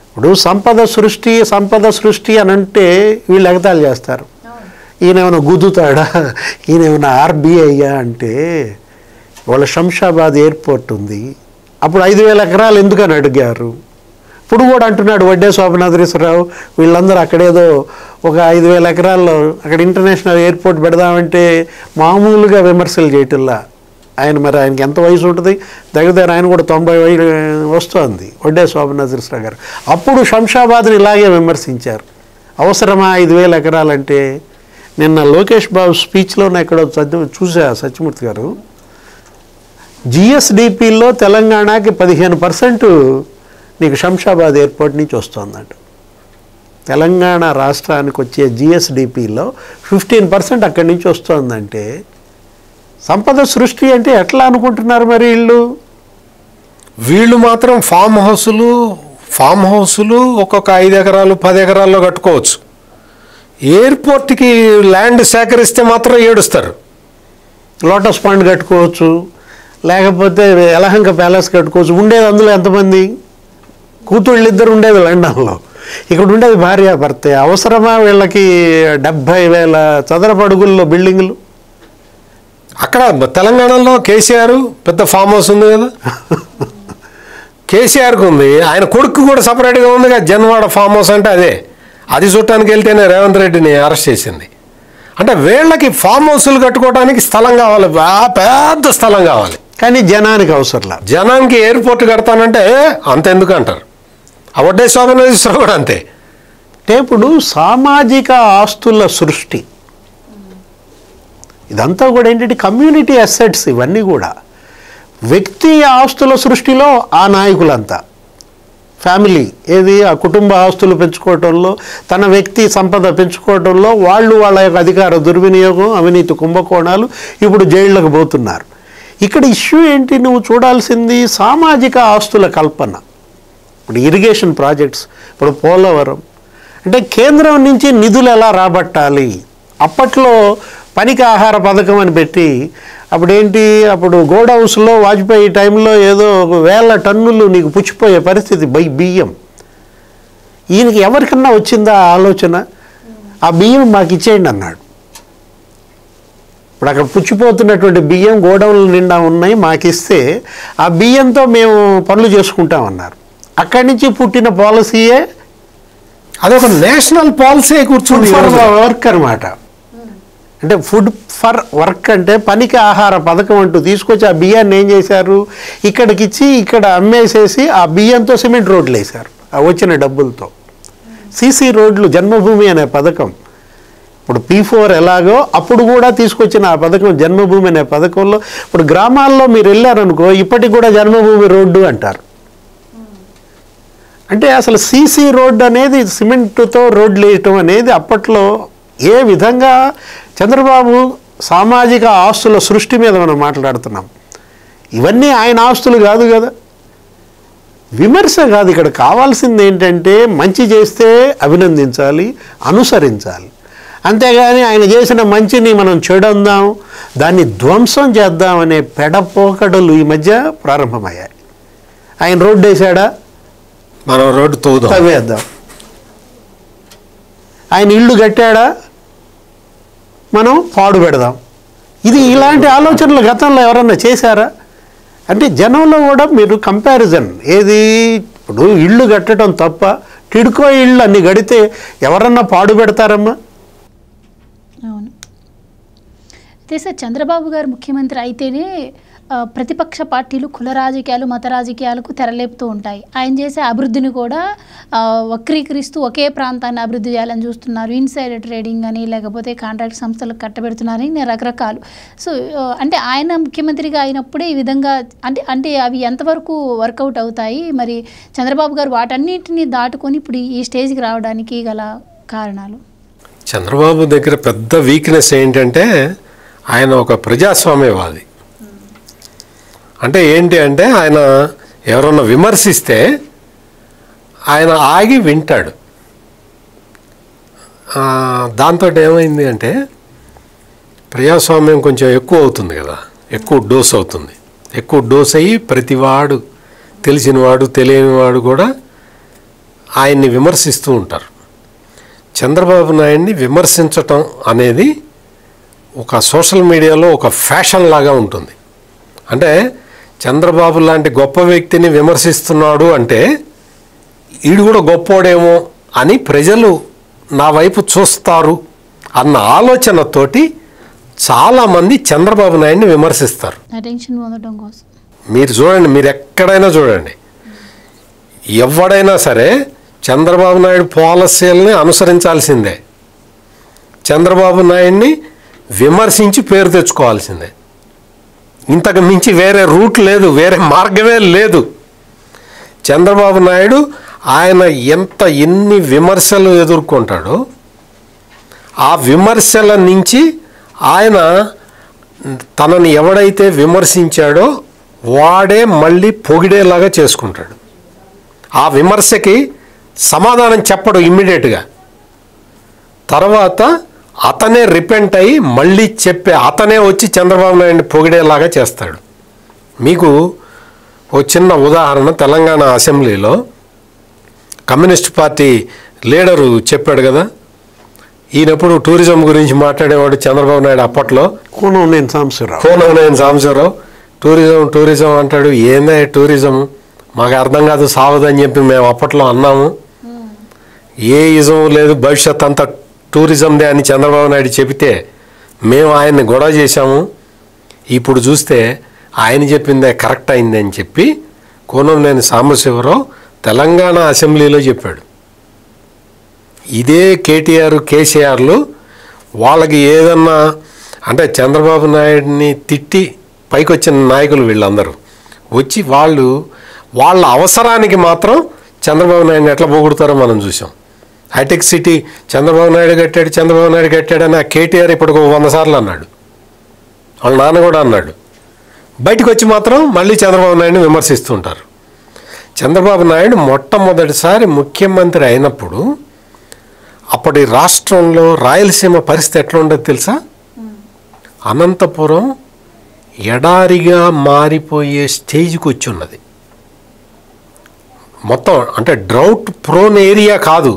ఇప్పుడు సంపద సృష్టి అని అంటే వీళ్ళు ఎగతాళి చేస్తారు. ఈయనేమైనా గుద్దుతాడా, ఈయనేమైనా ఆర్బీఐయా అంటే, వాళ్ళ శంషాబాద్ ఎయిర్పోర్ట్ ఉంది, అప్పుడు 5,000 ఎకరాలు ఎందుకని అడిగారు. ఇప్పుడు కూడా అంటున్నాడు వడ్డే శోభనాద్రీశ్వరరావు, వీళ్ళందరూ అక్కడేదో ఒక 5,000 ఎకరాల్లో అక్కడ ఇంటర్నేషనల్ ఎయిర్పోర్ట్ పెడదామంటే మామూలుగా విమర్శలు చేయటంలా. ఆయనకి ఎంత వయసు ఉంటుంది? దగ్గర ఆయన కూడా 90 వస్తుంది. వడ్డే శోభనాథరావు గారు అప్పుడు శంషాబాద్ని ఇలాగే విమర్శించారు. అవసరమా 5,000 ఎకరాలంటే? నిన్న లోకేష్ బాబు స్పీచ్లోనే ఎక్కడో చూసా సత్యమూర్తి గారు, జిఎస్డిపిలో తెలంగాణకి 15% నీకు శంషాబాద్ ఎయిర్పోర్ట్ నుంచి వస్తుందంట. తెలంగాణ రాష్ట్రానికి వచ్చే జిఎస్డిపిలో 15% అక్కడి నుంచి వస్తుందంటే సంపద సృష్టి అంటే ఎట్లా అనుకుంటున్నారు మరి వీళ్ళు మాత్రం ఫామ్ హౌసులు ఒక్కొక్క 5 ఎకరాలు 10 ఎకరాల్లో కట్టుకోవచ్చు. ఎయిర్పోర్ట్కి ల్యాండ్ సేకరిస్తే మాత్రం ఏడుస్తారు. లోటస్ పాండ్ కట్టుకోవచ్చు, లేకపోతే యలహంక ప్యాలెస్ కట్టుకోవచ్చు. ఉండేది అందులో ఎంతమంది? కూతుళ్ళు 2 ఉండేది లండన్లో, ఇక్కడ ఉండేది భార్యాభర్తే. అవసరమా వీళ్ళకి 70,000 చదరపు అడుగుల్లో బిల్డింగులు? అక్కడ తెలంగాణలో కేసీఆర్ పెద్ద ఫామ్ హౌస్ ఉంది కదా, కేసీఆర్కి ఉంది. ఆయన కొడుకు కూడా సపరేట్గా ఉంది కదా జన్వాడ ఫామ్ హౌస్ అంటే అది చూడటానికి వెళ్తేనే రేవంత్ రెడ్డిని అరెస్ట్ చేసింది. అంటే వీళ్ళకి ఫామ్ హౌస్లు కట్టుకోవడానికి స్థలం కావాలి, పెద్ద స్థలం కావాలి. కానీ జనానికి అవసరంలా. జనానికి ఎయిర్పోర్ట్ కడతానంటే అంతెందుకు అంటారు. ఆ వడ్డే శోభనాథరావు కూడా అంతే. అంటే ఇప్పుడు సామాజిక ఆస్తుల సృష్టి ఇదంతా కూడా ఏంటంటే కమ్యూనిటీ అసెట్స్. ఇవన్నీ కూడా వ్యక్తి ఆస్తుల సృష్టిలో ఆ నాయకులంతా ఫ్యామిలీ ఆ కుటుంబ ఆస్తులు పెంచుకోవటంలో, తన వ్యక్తి సంపద పెంచుకోవటంలో వాళ్ళ యొక్క అధికార దుర్వినియోగం, అవినీతి కుంభకోణాలు, ఇప్పుడు జైళ్ళకు పోతున్నారు. ఇక్కడ ఇష్యూ ఏంటి నువ్వు చూడాల్సింది? సామాజిక ఆస్తుల కల్పన. ఇప్పుడు ఇరిగేషన్ ప్రాజెక్ట్స్, ఇప్పుడు పోలవరం అంటే కేంద్రం నుంచి నిధులు ఎలా రాబట్టాలి? అప్పట్లో పనికి ఆహార పథకం అని పెట్టి అప్పుడు గోడ్ హౌస్లో వాజ్పేయి టైంలో ఏదో 1,000 టన్నులు నీకు పుచ్చిపోయే పరిస్థితి బియ్యం. ఈయనకి ఎవరికన్నా వచ్చిందా ఆలోచన? ఆ బియ్యం మాకు ఇచ్చేయండి అన్నాడు. ఇప్పుడు అక్కడ పుచ్చిపోతున్నటువంటి బియ్యం గోడౌన్ల నిండా ఉన్నాయి, మాకు ఇస్తే ఆ బియ్యంతో మేము పనులు చేసుకుంటామన్నారు. అక్కడి నుంచి పుట్టిన పాలసీయే అదొక నేషనల్ పాలసీ కూర్చుంది వర్క్ అనమాట. అంటే ఫుడ్ ఫర్ వర్క్ అంటే పనికి ఆహార పథకం అంటూ తీసుకొచ్చి ఆ బియ్యాన్ని ఏం చేశారు? ఇక్కడికి ఇచ్చి ఇక్కడ అమ్మేసేసి ఆ బియ్యంతో సిమెంట్ రోడ్లు వేశారు ఆ వచ్చిన డబ్బులతో. సీసీ రోడ్లు, జన్మభూమి అనే పథకం. ఇప్పుడు P4 ఎలాగో అప్పుడు కూడా తీసుకొచ్చిన ఆ పథకం జన్మభూమి అనే పథకంలో ఇప్పుడు గ్రామాల్లో మీరు వెళ్ళారనుకో ఇప్పటికి కూడా జన్మభూమి రోడ్డు అంటారు. అంటే అసలు సీసీ రోడ్డు అనేది సిమెంట్తో రోడ్లు వేయటం అనేది అప్పట్లో ఏ విధంగా చంద్రబాబు సామాజిక ఆస్తుల సృష్టి మీద మనం మాట్లాడుతున్నాం. ఇవన్నీ ఆయన ఆస్తులు కాదు కదా. విమర్శ కాదు ఇక్కడ కావాల్సింది ఏంటంటే మంచి చేస్తే అభినందించాలి, అనుసరించాలి. అంతేగాని ఆయన చేసిన మంచిని మనం చెడందాం, దాన్ని ధ్వంసం చేద్దాం అనే పెడపోకడలు ఈ మధ్య ప్రారంభమయ్యాయి. ఆయన రోడ్డు వేసాడా, మనం రోడ్డు తవ్వేద్దాం. ఆయన ఇల్లు కట్టాడా, మనం పాడు పెడదాం. ఇలాంటి ఆలోచనలు గతంలో ఎవరన్నా చేశారా? అంటే జనంలో కూడా మీరు కంపారిజన్ ఇప్పుడు ఇళ్ళు కట్టడం తప్ప, టిడ్కో ఇళ్ళు అన్ని గడితే ఎవరన్నా పాడు పెడతారమ్మా? అవును. అయితే సార్ చంద్రబాబు గారు ముఖ్యమంత్రి అయితేనే ప్రతిపక్ష పార్టీలు కుల రాజకీయాలు, మత రాజకీయాలకు తెరలేపుతూ ఉంటాయి. ఆయన చేసే అభివృద్ధిని కూడా వక్రీకరిస్తూ ఒకే ప్రాంతాన్ని అభివృద్ధి చేయాలని చూస్తున్నారు. ఇన్సైడర్ ట్రేడింగ్ అని, లేకపోతే కాంట్రాక్ట్ సంస్థలకు కట్టబెడుతున్నారని రకరకాలు. సో అంటే ఆయన ముఖ్యమంత్రిగా అయినప్పుడే ఈ విధంగా అంటే అవి ఎంతవరకు వర్కౌట్ అవుతాయి? మరి చంద్రబాబు గారు వాటన్నిటిని దాటుకొని ఇప్పుడు ఈ స్టేజ్కి రావడానికి గల కారణాలు? చంద్రబాబు దగ్గర పెద్ద వీక్నెస్ ఏంటంటే ఆయన ఒక ప్రజాస్వామ్యవాది. అంటే ఏంటి అంటే ఆయన ఎవరన్నా విమర్శిస్తే ఆయన ఆగి వింటాడు. దాంతో ఏమైంది అంటే ప్రజాస్వామ్యం కొంచెం ఎక్కువ అవుతుంది కదా, ఎక్కువ డోస్ అవుతుంది. ఎక్కువ డోస్ అయ్యి ప్రతివాడు, తెలిసినవాడు తెలియనివాడు కూడా ఆయన్ని విమర్శిస్తూ ఉంటారు. చంద్రబాబు నాయుడిని విమర్శించటం అనేది ఒక సోషల్ మీడియాలో ఒక ఫ్యాషన్ లాగా ఉంటుంది. అంటే చంద్రబాబు లాంటి గొప్ప వ్యక్తిని విమర్శిస్తున్నాడు అంటే ఈడు కూడా గొప్పోడేమో అని ప్రజలు నా వైపు చూస్తారు అన్న ఆలోచనతోటి చాలామంది చంద్రబాబు నాయుడిని విమర్శిస్తారు. అటెన్షన్ పొందడం కోసం. మీరు చూడండి, మీరు ఎక్కడైనా చూడండి, ఎవడైనా సరే చంద్రబాబు నాయుడు పాలసీలని అనుసరించాల్సిందే, చంద్రబాబు నాయుడిని విమర్శించి పేరు తెచ్చుకోవాల్సిందే. ఇంతకు మించి వేరే రూట్ లేదు, వేరే మార్గమే లేదు. చంద్రబాబు నాయుడు ఆయన ఎన్ని విమర్శలు ఎదుర్కొంటాడో ఆ విమర్శల నుంచి ఆయన తనని ఎవడైతే విమర్శించాడో వాడే మళ్ళీ పొగిడేలాగా చేసుకుంటాడు. ఆ విమర్శకి సమాధానం చెప్పడు ఇమ్మీడియట్గా, తర్వాత అతనే రిపెంట్ అయ్యి మళ్ళీ అతనే వచ్చి చంద్రబాబు నాయుడిని పొగిడేలాగా చేస్తాడు. మీకు ఓ చిన్న ఉదాహరణ, తెలంగాణ అసెంబ్లీలో కమ్యూనిస్ట్ పార్టీ లీడరు చెప్పాడు కదా, ఈయనప్పుడు టూరిజం గురించి మాట్లాడేవాడు చంద్రబాబు నాయుడు అప్పట్లో. కూననేని సాంబశివరావు టూరిజం అంటాడు. ఏందా టూరిజం, మాకు అర్థం కాదు, సావదని చెప్పి మేము అప్పట్లో అన్నాము. ఏ ఇజం లేదు, భవిష్యత్ అంతా టూరిజందే అని చంద్రబాబు నాయుడు చెబితే మేము ఆయన్ని గొడవ చేశాము. ఇప్పుడు చూస్తే ఆయన చెప్పిందే కరెక్ట్ అయింది అని చెప్పి కూననేని సాంబశివరావు తెలంగాణ అసెంబ్లీలో చెప్పాడు. ఇదే కేటీఆర్, కేసీఆర్లు వాళ్ళకి ఏదన్నా అంటే చంద్రబాబు నాయుడిని తిట్టి పైకి వచ్చిన నాయకులు వీళ్ళందరూ వచ్చి వాళ్ళ అవసరానికి మాత్రం చంద్రబాబు నాయుడిని ఎట్లా పోగొడతారో మనం చూసాం. హైటెక్ సిటీ చంద్రబాబు నాయుడు కట్టాడని ఆ కేటీఆర్ ఇప్పటికి 100 సార్లు అన్నాడు, వాళ్ళ నాన్న కూడా అన్నాడు. బయటకు వచ్చి మాత్రం మళ్ళీ చంద్రబాబు నాయుడిని విమర్శిస్తుంటారు. చంద్రబాబు నాయుడు మొట్టమొదటిసారి ముఖ్యమంత్రి అయినప్పుడు అప్పటి రాష్ట్రంలో రాయలసీమ పరిస్థితి ఎట్లా ఉండదు తెలుసా? అనంతపురం ఎడారిగా మారిపోయే స్టేజ్కి వచ్చి ఉన్నది. మొత్తం అంటే డ్రౌట్ ప్రోన్ ఏరియా కాదు,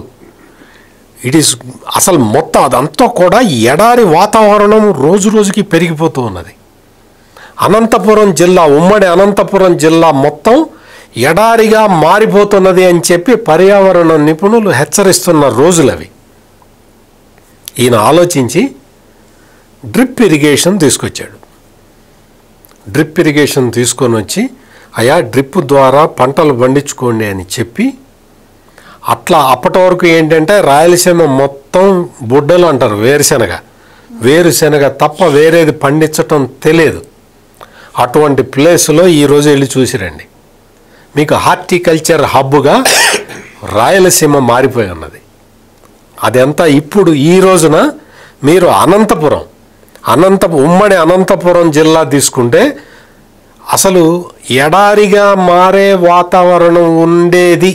ఇట్ ఈస్ అసలు మొత్తం అదంతా కూడా ఎడారి వాతావరణం రోజు రోజుకి పెరిగిపోతూ ఉన్నది. అనంతపురం జిల్లా, ఉమ్మడి అనంతపురం జిల్లా మొత్తం ఎడారిగా మారిపోతున్నది అని చెప్పి పర్యావరణ నిపుణులు హెచ్చరిస్తున్న రోజులు అవి. ఈయన ఆలోచించి డ్రిప్ ఇరిగేషన్ తీసుకొచ్చాడు. డ్రిప్ ఇరిగేషన్ తీసుకొని వచ్చి అయా డ్రిప్ ద్వారా పంటలు పండించుకోండి అని చెప్పి, అట్లా అప్పటి వరకు ఏంటంటే రాయలసీమ మొత్తం బుడ్డలు అంటారు, వేరుశెనగ తప్ప వేరేది పండించటం తెలియదు. అటువంటి ప్లేస్లో ఈరోజు వెళ్ళి చూసిరండి, మీకు హార్టికల్చర్ హబ్గా రాయలసీమ మారిపోయి ఉన్నది. అదంతా ఇప్పుడు ఈ రోజున మీరు ఉమ్మడి అనంతపురం జిల్లా తీసుకుంటే అసలు ఎడారిగా మారే వాతావరణం ఉండేది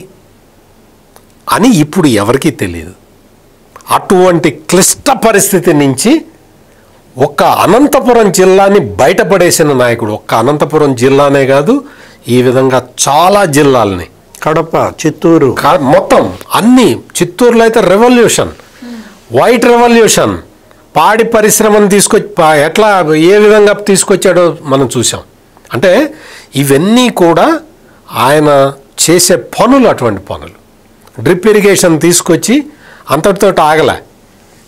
అని ఇప్పుడు ఎవరికీ తెలియదు. అటువంటి క్లిష్ట పరిస్థితి నుంచి ఒక్క అనంతపురం జిల్లాని బయటపడేసిన నాయకుడు. ఒక్క అనంతపురం జిల్లానే కాదు, ఈ విధంగా చాలా జిల్లాలని, కడప, చిత్తూరు, మొత్తం అన్ని. చిత్తూరులో అయితే వైట్ రెవల్యూషన్, పాడి పరిశ్రమను ఎట్లా ఏ విధంగా తీసుకొచ్చాడో మనం చూసాం. అంటే ఇవన్నీ కూడా ఆయన చేసే పనులు అటువంటి పనులు. డ్రిప్ ఇరిగేషన్ తీసుకొచ్చి అంతటితో ఆగలే,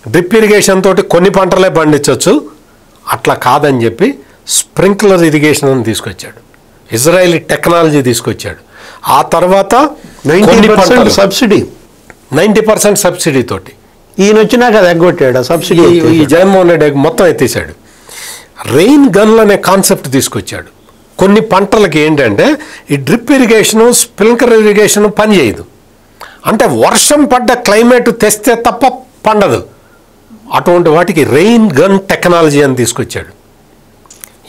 డ్రిప్ ఇరిగేషన్ తోటి కొన్ని పంటలే పండించవచ్చు, అట్లా కాదని చెప్పి స్ప్రింక్లర్ ఇరిగేషన్ అని తీసుకొచ్చాడు, ఇజ్రాయలీ టెక్నాలజీ తీసుకొచ్చాడు. ఆ తర్వాత 90% సబ్సిడీ, 90% సబ్సిడీ తోటి ఈయన వచ్చినాక అది ఎగ్గొట్టాడు. సబ్సిడీ ఈ జగన్మోహన్ రెడ్డి మొత్తం ఎత్తేసాడు. రెయిన్ గన్లు అనే కాన్సెప్ట్ తీసుకొచ్చాడు. కొన్ని పంటలకి ఏంటంటే ఈ డ్రిప్ ఇరిగేషను, స్ప్రింక్లర్ ఇరిగేషను పని చేయదు. అంటే వర్షం పడ్డ క్లైమేట్ తెస్తే తప్ప పండదు. అటువంటి వాటికి రెయిన్ గన్ టెక్నాలజీ అని తీసుకొచ్చాడు.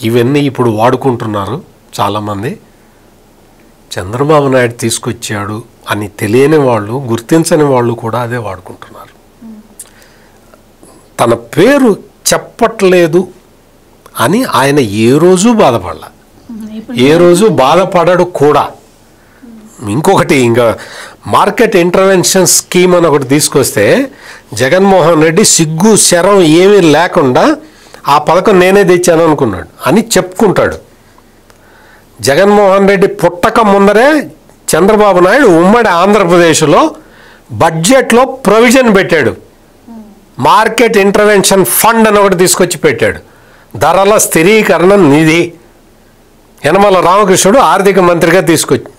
ఇవన్నీ ఇప్పుడు వాడుకుంటున్నారు చాలామంది. చంద్రబాబు నాయుడు తీసుకొచ్చాడు అని తెలియని వాళ్ళు, గుర్తించని వాళ్ళు కూడా అదే వాడుకుంటున్నారు. తన పేరు చెప్పట్లేదు అని ఆయన ఏ రోజు బాధపడలా, ఏ రోజు బాధపడడు కూడా. ఇంకొకటి, ఇంకా మార్కెట్ ఇంటర్వెన్షన్ స్కీమ్ అని ఒకటి తీసుకొస్తే జగన్మోహన్ రెడ్డి సిగ్గు శరం ఏమీ లేకుండా ఆ పథకం నేనే తెచ్చాను అనుకున్నాడు అని చెప్పుకుంటాడు. జగన్మోహన్ రెడ్డి పుట్టక ముందరే చంద్రబాబు నాయుడు ఉమ్మడి ఆంధ్రప్రదేశ్లో బడ్జెట్లో ప్రొవిజన్ పెట్టాడు. మార్కెట్ ఇంటర్వెన్షన్ ఫండ్ అని ఒకటి తీసుకొచ్చి పెట్టాడు. ధరల స్థిరీకరణ నిధి యనమల రామకృష్ణుడు ఆర్థిక మంత్రిగా తీసుకొచ్చి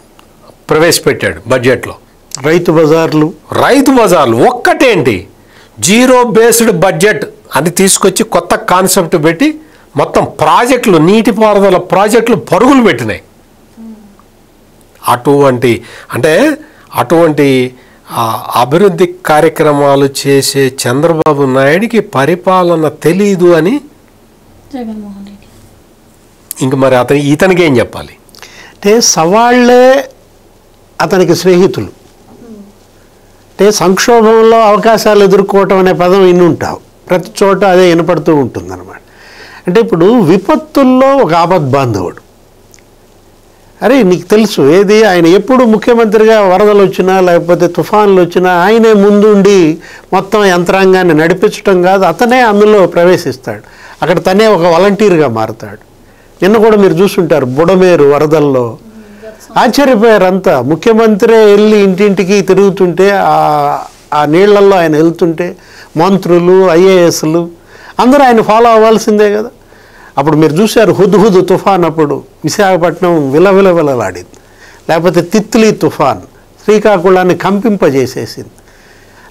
ప్రవేశపెట్టాడు బడ్జెట్లో. రైతు బజార్లు ఒక్కటేంటి, జీరో బేస్డ్ బడ్జెట్ అని తీసుకొచ్చి కొత్త కాన్సెప్ట్ పెట్టి మొత్తం ప్రాజెక్టులు, నీటిపారుదల ప్రాజెక్టులు పరుగులు పెట్టినాయి. అటువంటి అభివృద్ధి కార్యక్రమాలు చేసే చంద్రబాబు నాయుడికి పరిపాలన తెలీదు అని జగన్మోహన్ రెడ్డి ఇంక మరి ఇతనికి ఏం చెప్పాలి? అంటే సవాళ్లే అతనికి స్నేహితులు. అంటే సంక్షోభంలో అవకాశాలు ఎదుర్కోవటం అనే పదం వినుంటావు, ప్రతి చోట అదే వినపడుతూ ఉంటుందన్నమాట. అంటే ఇప్పుడు విపత్తుల్లో ఒక ఆపద్బాంధవుడు. అరే నీకు తెలుసు ఏది, ఆయన ఎప్పుడు ముఖ్యమంత్రిగా వరదలు వచ్చినా లేకపోతే తుఫాన్లు వచ్చినా ఆయనే ముందుండి మొత్తం యంత్రాంగాన్ని నడిపించడం కాదు, అతనే అందులో ప్రవేశిస్తాడు. అక్కడ తనే ఒక వాలంటీర్గా మారుతాడు. నిన్న కూడా మీరు చూస్తుంటారు బుడమేరు వరదల్లో ఆశ్చర్యపోయారు అంతా. ముఖ్యమంత్రి వెళ్ళి ఇంటింటికి తిరుగుతుంటే ఆ నీళ్లలో ఆయన వెళ్తుంటే మంత్రులు, ఐఏఎస్లు అందరూ ఆయన ఫాలో అవ్వాల్సిందే కదా. అప్పుడు మీరు చూశారు హుద్హుద్ తుఫాన్, అప్పుడు విశాఖపట్నం విలవిలవిలలాడింది. లేకపోతే తిత్లీ తుఫాన్ శ్రీకాకుళాన్ని కంపింపజేసేసింది.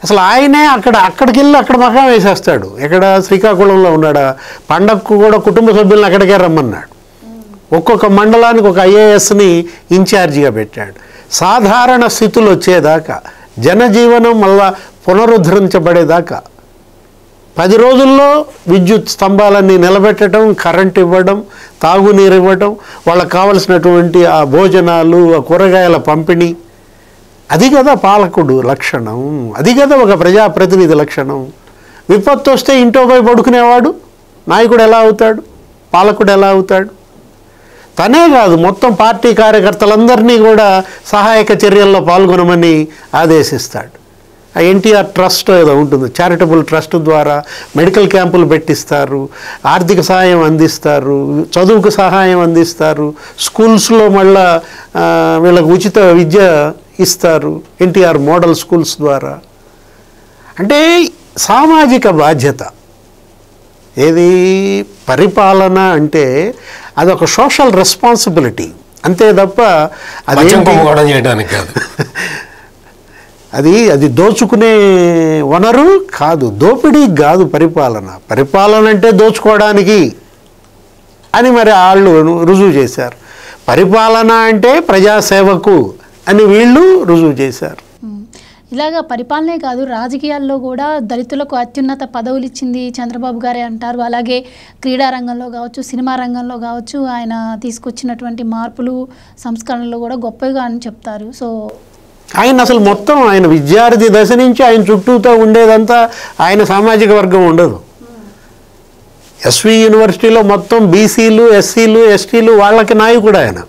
అసలు ఆయనే అక్కడికి వెళ్ళి అక్కడ మకాం వేసేస్తాడు. ఎక్కడ శ్రీకాకుళంలో ఉన్నాడా, పండగకు కూడా కుటుంబ సభ్యులను అక్కడికే రమ్మన్నాడు. ఒక్కొక్క మండలానికి ఒక ఐఏఎస్ని ఇన్ఛార్జిగా పెట్టాడు. సాధారణ స్థితులు వచ్చేదాకా, జనజీవనం మళ్ళా పునరుద్ధరించబడేదాకా 10 రోజుల్లో విద్యుత్ స్తంభాలన్నీ నిలబెట్టడం, కరెంట్ ఇవ్వడం, తాగునీరు ఇవ్వడం, వాళ్ళకు కావలసినటువంటి ఆ భోజనాలు, ఆ కూరగాయల పంపిణీ. అది కదా పాలకుడు లక్షణం, అది కదా ఒక ప్రజాప్రతినిధి లక్షణం. విపత్తు వస్తే ఇంట్లో పోయి పడుకునేవాడు నాయకుడు ఎలా అవుతాడు, పాలకుడు ఎలా అవుతాడు? తనే కాదు మొత్తం పార్టీ కార్యకర్తలందరినీ కూడా సహాయక చర్యల్లో పాల్గొనమని ఆదేశిస్తాడు. ఆ ఎన్టీఆర్ ట్రస్ట్ ఏదో ఉంటుంది, చారిటబుల్ ట్రస్ట్ ద్వారా మెడికల్ క్యాంపులు పెట్టిస్తారు, ఆర్థిక సహాయం అందిస్తారు, చదువుకు సహాయం అందిస్తారు, స్కూల్స్లో మళ్ళా వీళ్ళకు ఉచిత విద్య ఇస్తారు ఎన్టీఆర్ మోడల్ స్కూల్స్ ద్వారా. అంటే సామాజిక బాధ్యత. ఏది పరిపాలన అంటే అదొక సోషల్ రెస్పాన్సిబిలిటీ అంతే తప్ప చేయడానికి కాదు. అది దోచుకునే వనరు కాదు, దోపిడీ కాదు పరిపాలన అంటే దోచుకోవడానికి అని మరి వాళ్ళు రుజువు చేశారు. పరిపాలన అంటే ప్రజాసేవకు అని వీళ్ళు రుజువు చేశారు. ఇలాగా పరిపాలనే కాదు, రాజకీయాల్లో కూడా దళితులకు అత్యున్నత పదవులు ఇచ్చింది చంద్రబాబు గారే అంటారు. అలాగే క్రీడా రంగంలో కావచ్చు, సినిమా రంగంలో కావచ్చు, ఆయన తీసుకొచ్చినటువంటి మార్పులు, సంస్కరణలు కూడా గొప్పగా అని చెప్తారు. సో ఆయన అసలు మొత్తం ఆయన విద్యార్థి దశ నుంచి ఆయన చుట్టూతో ఉండేదంతా ఆయన సామాజిక వర్గం ఉండదు. ఎస్వి యూనివర్సిటీలో మొత్తం బీసీలు, ఎస్సీలు, ఎస్టీలు వాళ్ళకి నాయకుడు ఆయన.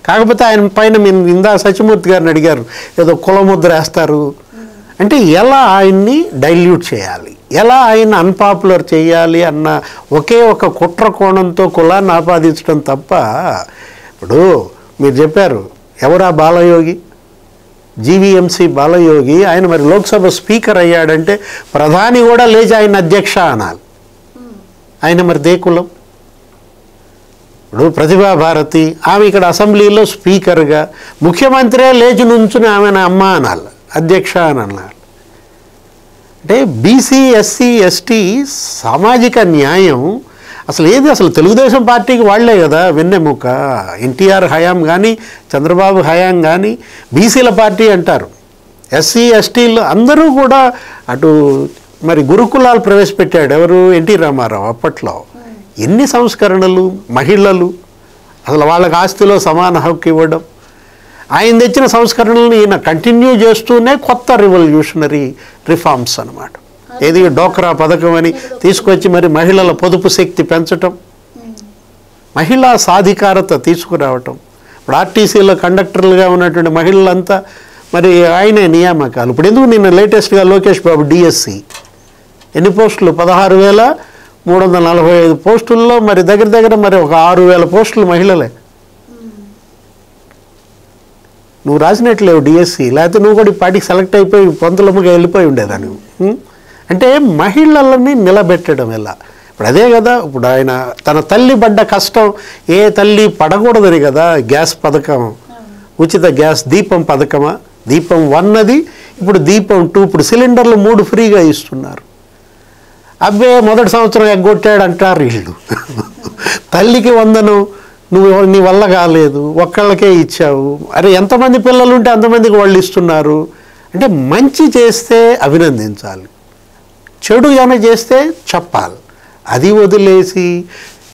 కాకపోతే ఆయన పైన ఇందా సత్యమూర్తి గారిని అడిగారు, ఏదో కులముద్ర వేస్తారు అంటే ఎలా ఆయన్ని డైల్యూట్ చేయాలి, ఎలా ఆయన అన్పాపులర్ చేయాలి అన్న ఒకే ఒక కుట్ర కోణంతో కులాన్ని ఆపాదించడం తప్ప. ఇప్పుడు మీరు చెప్పారు ఎవరా బాలయోగి, జీవీఎంసీ బాలయోగి, ఆయన మరి లోక్సభ స్పీకర్ అయ్యాడంటే ప్రధాని కూడా లేచి ఆయన అధ్యక్ష అనాలి. ఆయన మరి దేకులం. ఇప్పుడు ప్రతిభాభారతి ఆమె ఇక్కడ అసెంబ్లీలో స్పీకర్గా, ముఖ్యమంత్రే లేచి నుంచుని ఆమెను అమ్మ అనాలి, అధ్యక్ష అని అనాలి. అంటే బీసీ, ఎస్సీ, ఎస్టీ సామాజిక న్యాయం అసలు తెలుగుదేశం పార్టీకి వాళ్లే కదా వెన్నెముక. ఎన్టీఆర్ హయాం కానీ, చంద్రబాబు హయాం కానీ బీసీల పార్టీ అంటారు. ఎస్సీ, ఎస్టీలు అందరూ కూడా అటు మరి గురుకులాలు ప్రవేశపెట్టాడు ఎవరు, ఎన్టీ రామారావు. అప్పట్లో ఎన్ని సంస్కరణలు, మహిళలు అసలు వాళ్ళకి ఆస్తిలో సమాన హక్కు ఇవ్వడం, ఆయన తెచ్చిన సంస్కరణలను ఈయన కంటిన్యూ చేస్తూనే కొత్త రివల్యూషనరీ రిఫార్మ్స్ అన్నమాట. ఏది డోక్రా పథకం అని తీసుకొచ్చి మరి మహిళల పొదుపు శక్తి పెంచటం, మహిళా సాధికారత తీసుకురావటం. ఇప్పుడు ఆర్టీసీలో కండక్టర్లుగా ఉన్నటువంటి మహిళలంతా మరి ఆయనే నియామకాలు. ఇప్పుడు ఎందుకు నిన్న లేటెస్ట్గా లోకేష్ బాబు డిఎస్సి ఎన్ని పోస్టులు, 16,345 పోస్టుల్లో మరి దగ్గర మరి ఒక 6,000 పోస్టులు మహిళలే. నువ్వు రాసినట్లేవు డిఎస్సి, లేకపోతే నువ్వు కూడా ఈ పార్టీకి సెలెక్ట్ అయిపోయి పొంతలమ్మగా వెళ్ళిపోయి ఉండేదాన్ని. అంటే మహిళలని నిలబెట్టడం ఎలా? ఇప్పుడు అదే కదా, ఇప్పుడు ఆయన తన తల్లి పడ్డ కష్టం ఏ తల్లి పడకూడదని కదా గ్యాస్ పథకం, ఉచిత గ్యాస్ దీపం పథకమా, దీపం 1 అది, ఇప్పుడు దీపం 2, ఇప్పుడు సిలిండర్లు 3 ఫ్రీగా ఇస్తున్నారు. అబ్బే మొదటి సంవత్సరం ఎగ్గొట్టాడు అంటారు వీళ్ళు. తల్లికి వందనం, నువ్వు నీ వల్ల కాలేదు, ఒక్కళ్ళకే ఇచ్చావు, అరే ఎంతమంది పిల్లలు ఉంటే అంతమందికి వాళ్ళు ఇస్తున్నారు. అంటే మంచి చేస్తే అభినందించాలి, చెడు ఏమైనా చేస్తే చెప్పాలి. అది వదిలేసి